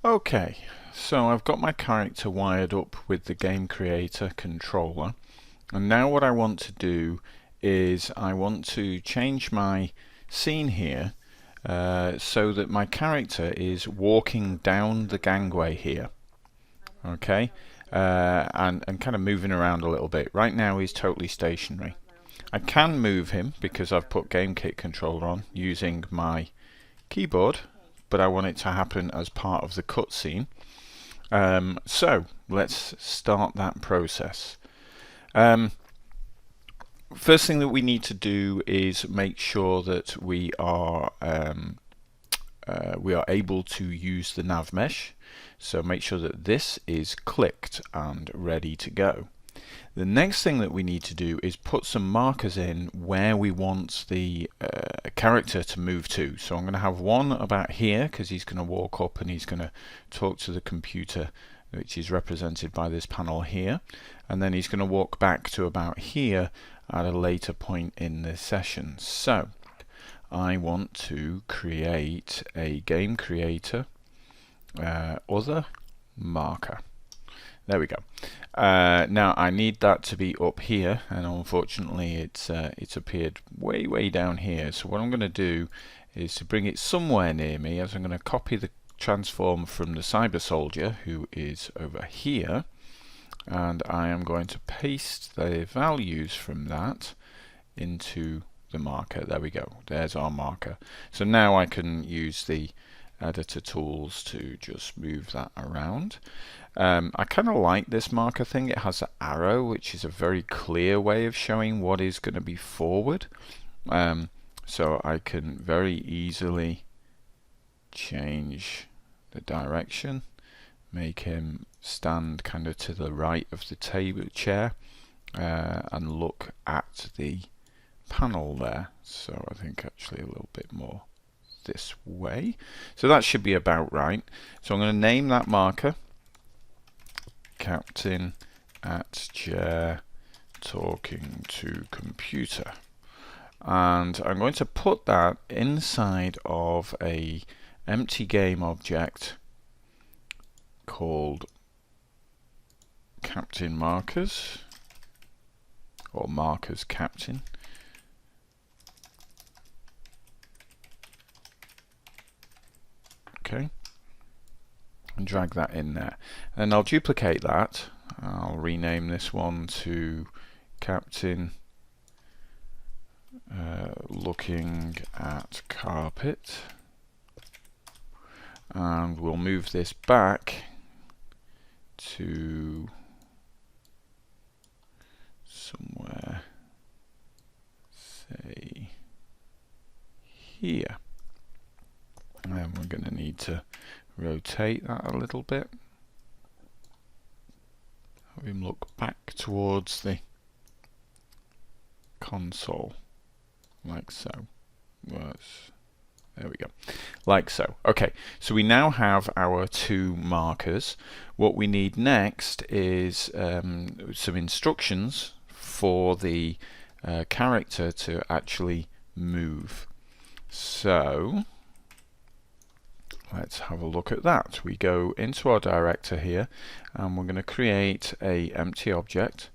Okay, so I've got my character wired up with the game creator controller, and now what I want to do is I want to change my scene here so that my character is walking down the gangway here. Okay, and kind of moving around a little bit. Right now he's totally stationary. I can move him because I've put GameKit controller on using my keyboard, but I want it to happen as part of the cutscene. So let's start that process. First thing that we need to do is make sure that we are able to use the Navmesh. So make sure that this is clicked and ready to go. The next thing that we need to do is put some markers in where we want the character to move to. So I'm going to have one about here because he's going to walk up and he's going to talk to the computer, which is represented by this panel here, and then he's going to walk back to about here at a later point in the session. So I want to create a game creator other marker. There we go. Now I need that to be up here, and unfortunately it's appeared way down here. So what I'm going to do is to bring it somewhere near me, as I'm going to copy the transform from the Cyber Soldier, who is over here, and I am going to paste the values from that into the marker. There we go. There's our marker. So now I can use the editor tools to just move that around. I kind of like this marker thing. It has an arrow, which is a very clear way of showing what is going to be forward. So I can very easily change the direction, make him stand kind of to the right of the table chair, and look at the panel there. So I think actually a little bit more this way. So that should be about right. So I'm going to name that marker Captain at Chair Talking to Computer, and I'm going to put that inside of a empty game object called Captain Markers, or Markers Captain. Okay, and drag that in there, and I'll duplicate that. I'll rename this one to Captain Looking at Carpet, and we'll move this back to somewhere, say here. And we're going to need to rotate that a little bit. Have him look back towards the console, like so. There we go, like so. Okay, so we now have our two markers. What we need next is some instructions for the character to actually move. So let's have a look at that. We go into our director here, and we're going to create a empty object,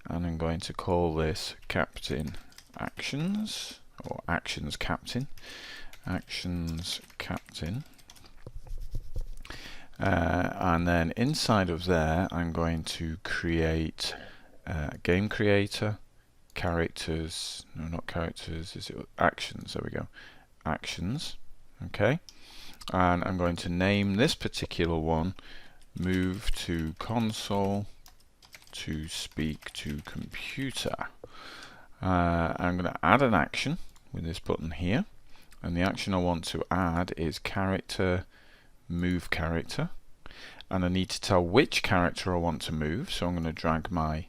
and I'm going to call this Captain Actions, or Actions Captain. Actions Captain. And then inside of there I'm going to create game creator, characters, no, not characters, is it actions? There we go, actions. Okay, and I'm going to name this particular one Move to Console to Speak to Computer. I'm going to add an action with this button here, and the action I want to add is character move character, and I need to tell which character I want to move. So I'm going to drag my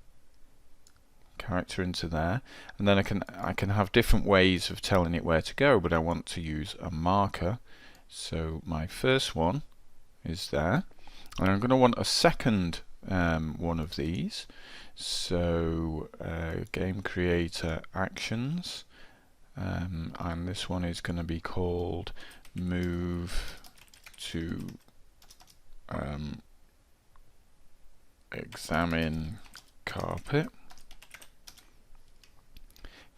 character into there, and then I can have different ways of telling it where to go, but I want to use a marker. So my first one is there, and I'm going to want a second one of these. So game creator actions, and this one is going to be called move to examine carpet.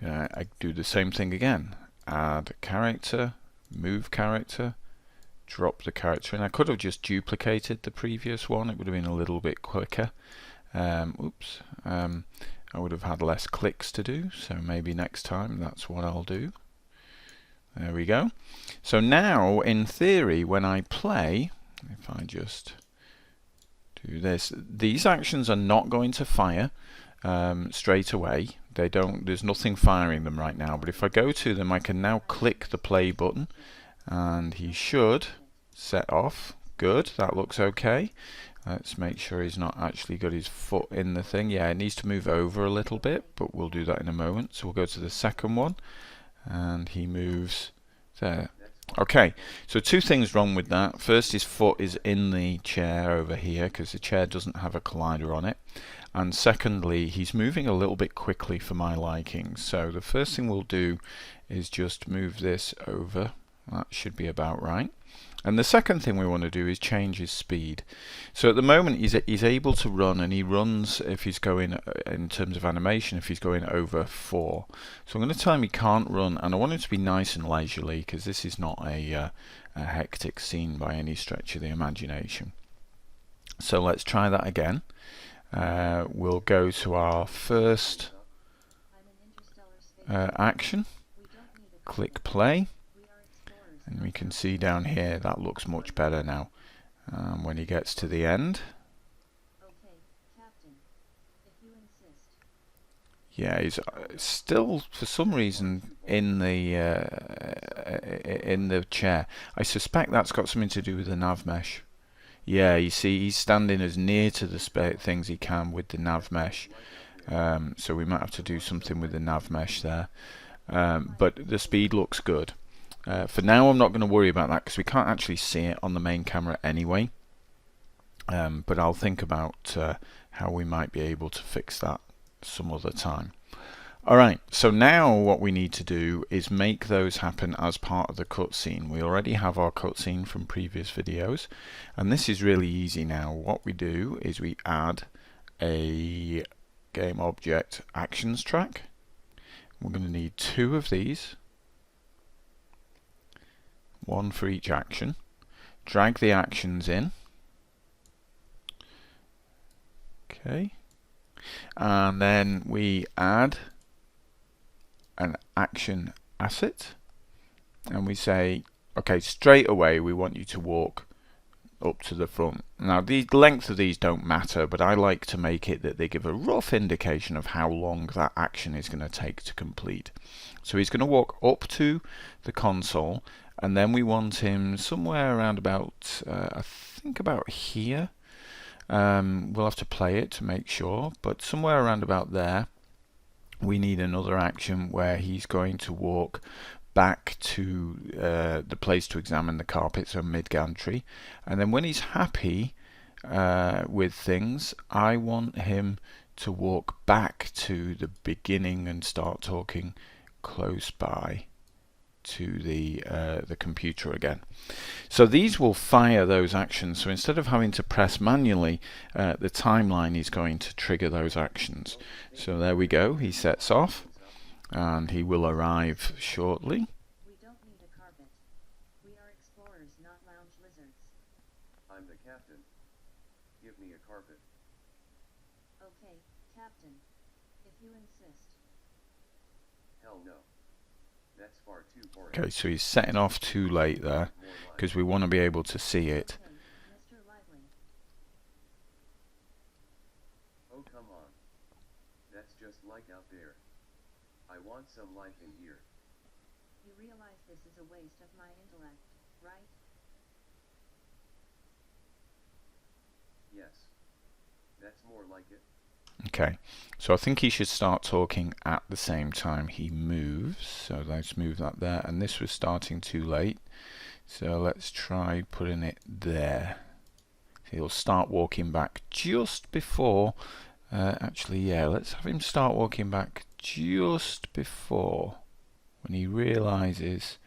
I do the same thing again. Add character, move character, drop the character in. I could have just duplicated the previous one. It would have been a little bit quicker. Oops. I would have had less clicks to do, so maybe next time that's what I'll do. There we go. So now, in theory, when I play, if I just do this, these actions are not going to fire straight away. They don't. There's nothing firing them right now. But if I go to them, I can now click the play button, and he should set off. Good. That looks okay. Let's make sure he's not actually got his foot in the thing. Yeah, it needs to move over a little bit, but we'll do that in a moment. So we'll go to the second one, and he moves there. Okay, so two things wrong with that. First, his foot is in the chair over here because the chair doesn't have a collider on it. And secondly, he's moving a little bit quickly for my liking. So the first thing we'll do is just move this over. That should be about right. And the second thing we want to do is change his speed. So at the moment he's able to run, and he runs if he's going, in terms of animation, if he's going over 4. So I'm going to tell him he can't run, and I want him to be nice and leisurely because this is not a hectic scene by any stretch of the imagination. So let's try that again. We'll go to our first action, click play. And we can see down here that looks much better now. When he gets to the end, yeah, he's still for some reason in the chair. I suspect that's got something to do with the Navmesh. Yeah, you see, he's standing as near to the things he can with the Navmesh. So we might have to do something with the Navmesh there. But the speed looks good. For now, I'm not going to worry about that because we can't actually see it on the main camera anyway. But I'll think about how we might be able to fix that some other time. Alright, so now what we need to do is make those happen as part of the cutscene. We already have our cutscene from previous videos, and this is really easy now. What we do is we add a game object actions track. We're going to need 2 of these. 1 for each action. Drag the actions in. Okay. And then we add an action asset. And we say, okay, straight away we want you to walk up to the front. Now the length of these don't matter, but I like to make it that they give a rough indication of how long that action is going to take to complete. So he's going to walk up to the console, and then we want him somewhere around about, I think about here. We'll have to play it to make sure, but somewhere around about there, we need another action where he's going to walk back to the place to examine the carpet, so mid-gantry. And then when he's happy with things, I want him to walk back to the beginning and start talking close by to the computer again. So these will fire those actions. So instead of having to press manually, the timeline is going to trigger those actions. So there we go. He sets off, and he will arrive shortly. We don't need a carpet. We are explorers, not lounge lizards. I'm the captain. Give me a carpet. Okay, Captain. If you insist. Hell no. That's far too boring. Okay, so he's setting off too late there because we want to be able to see it. Okay, Mr. Lively. Oh, come on. That's just like out there. I want some life in here. You realize this is a waste of my intellect, right? Yes. That's more like it. Okay, so I think he should start talking at the same time he moves. So let's move that there, and this was starting too late. So let's try putting it there. He'll start walking back just before, actually, yeah, let's have him start walking back just before, when he realizes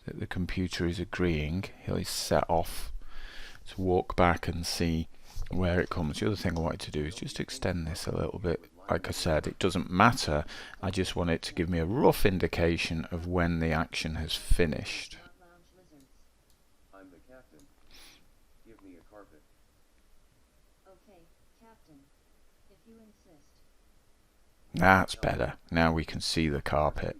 that the computer is agreeing, he'll set off to walk back and see where it comes. The other thing I wanted to do is just extend this a little bit. Like I said, it doesn't matter. I just want it to give me a rough indication of when the action has finished. Not lounge lizards. I'm the captain. Give me a carpet. Okay, Captain. If you insist. That's better. Now we can see the carpet.